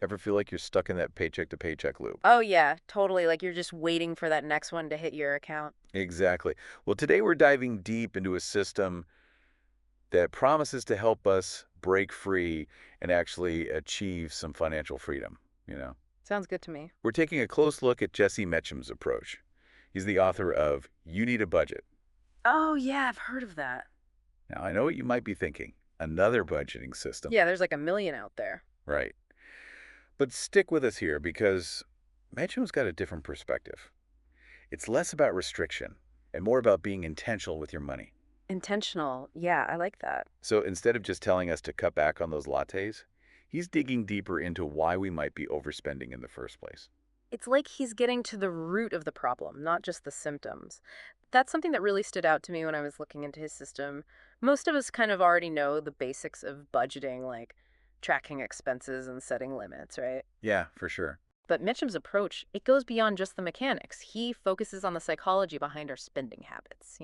Ever feel like you're stuck in that paycheck to paycheck loop? Oh, yeah, totally. Like you're just waiting for that next one to hit your account. Exactly. Well, today we're diving deep into a system that promises to help us break free and actually achieve some financial freedom, you know? Sounds good to me. We're taking a close look at Jesse Mecham's approach. He's the author of You Need a Budget. Oh, yeah, I've heard of that. Now, I know what you might be thinking. Another budgeting system. Yeah, there's like a million out there. Right. But stick with us here because Mecham's got a different perspective. It's less about restriction and more about being intentional with your money. Intentional. Yeah, I like that. So instead of just telling us to cut back on those lattes, he's digging deeper into why we might be overspending in the first place. It's like he's getting to the root of the problem, not just the symptoms. That's something that really stood out to me when I was looking into his system. Most of us kind of already know the basics of budgeting, like tracking expenses and setting limits, right? Yeah, for sure. But Mitchum's approach, it goes beyond just the mechanics. He focuses on the psychology behind our spending habits.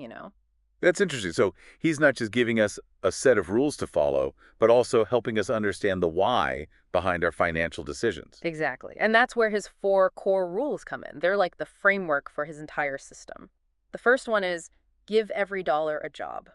That's interesting. So he's not just giving us a set of rules to follow, but also helping us understand the why behind our financial decisions. Exactly. And that's where his four core rules come in. They're like the framework for his entire system. The first one is give every dollar a job.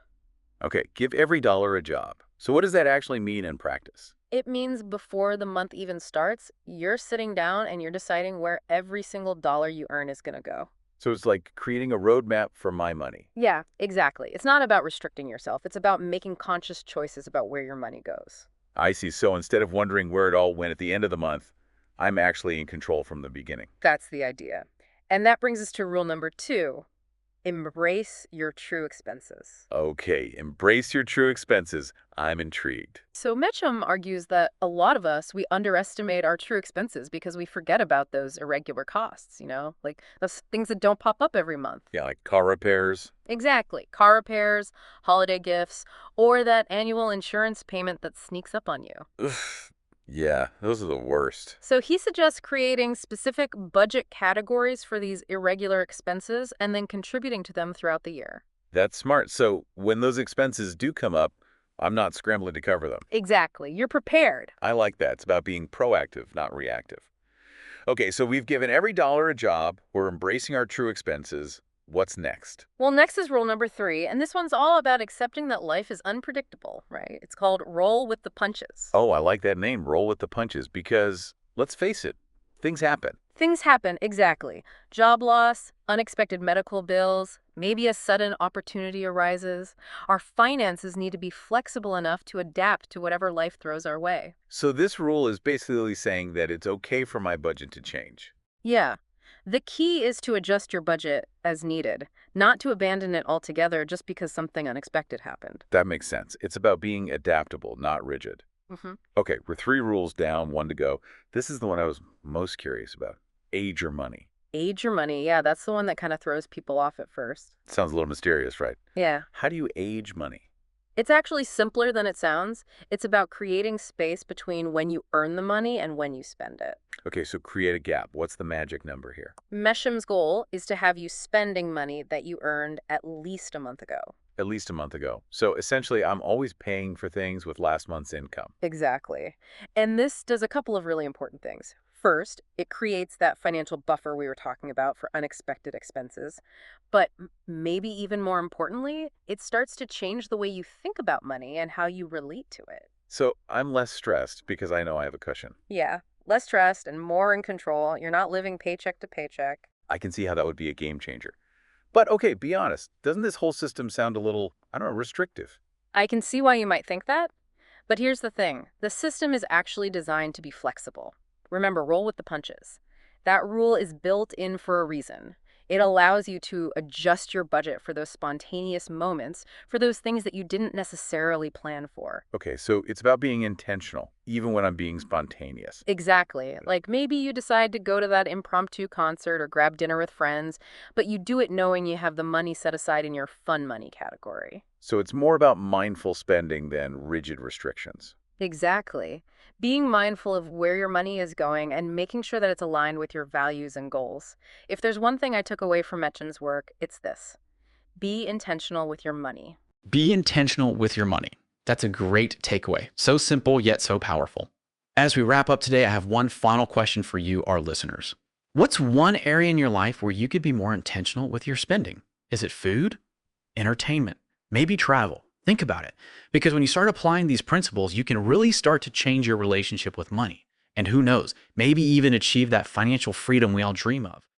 Okay, give every dollar a job. So what does that actually mean in practice? It means before the month even starts, you're sitting down and you're deciding where every single dollar you earn is going to go. So it's like creating a roadmap for my money. Yeah, exactly. It's not about restricting yourself. It's about making conscious choices about where your money goes. I see. So instead of wondering where it all went at the end of the month, I'm actually in control from the beginning. That's the idea. And that brings us to rule number two, embrace your true expenses. Okay, embrace your true expenses. I'm intrigued. So Mitchum argues that a lot of us, we underestimate our true expenses because we forget about those irregular costs, like those things that don't pop up every month. Yeah, like car repairs. Exactly. Car repairs, holiday gifts, or that annual insurance payment that sneaks up on you. Ugh, yeah, those are the worst. So he suggests creating specific budget categories for these irregular expenses and then contributing to them throughout the year. That's smart. So when those expenses do come up, I'm not scrambling to cover them. Exactly. You're prepared. I like that. It's about being proactive, not reactive. Okay, so we've given every dollar a job. We're embracing our true expenses. What's next? Well, next is rule number three, and this one's all about accepting that life is unpredictable, right? It's called roll with the punches. Oh, I like that name, roll with the punches, because let's face it, things happen. Things happen, exactly. Job loss, unexpected medical bills, maybe a sudden opportunity arises. Our finances need to be flexible enough to adapt to whatever life throws our way. So this rule is basically saying that it's okay for my budget to change. Yeah. The key is to adjust your budget as needed, not to abandon it altogether just because something unexpected happened. That makes sense. It's about being adaptable, not rigid. hmm Okay, we're 3 rules down, 1 to go. This is the one I was most curious about. Age your money. Age your money. Yeah, that's the one that kind of throws people off at first. Sounds a little mysterious, right? Yeah. How do you age money? It's actually simpler than it sounds. It's about creating space between when you earn the money and when you spend it. Okay, so create a gap. What's the magic number here? Mesham's goal is to have you spending money that you earned at least a month ago. At least a month ago. So essentially, I'm always paying for things with last month's income. Exactly. And this does a couple of really important things. First, it creates that financial buffer we were talking about for unexpected expenses. But maybe even more importantly, it starts to change the way you think about money and how you relate to it. So I'm less stressed because I know I have a cushion. Yeah, less stressed and more in control. You're not living paycheck to paycheck. I can see how that would be a game changer. But okay, be honest. Doesn't this whole system sound a little, I don't know, restrictive? I can see why you might think that. But here's the thing. The system is actually designed to be flexible. Remember, roll with the punches. That rule is built in for a reason. It allows you to adjust your budget for those spontaneous moments, for those things that you didn't necessarily plan for. Okay, so it's about being intentional, even when I'm being spontaneous. Exactly. Like maybe you decide to go to that impromptu concert or grab dinner with friends, but you do it knowing you have the money set aside in your fun money category. So it's more about mindful spending than rigid restrictions. Exactly. Being mindful of where your money is going and making sure that it's aligned with your values and goals. If there's one thing I took away from Metchen's work, it's this. Be intentional with your money. Be intentional with your money. That's a great takeaway. So simple, yet so powerful. As we wrap up today, I have one final question for you, our listeners. What's one area in your life where you could be more intentional with your spending? Is it food, entertainment, maybe travel? Think about it. Because when you start applying these principles, you can really start to change your relationship with money. And who knows, maybe even achieve that financial freedom we all dream of.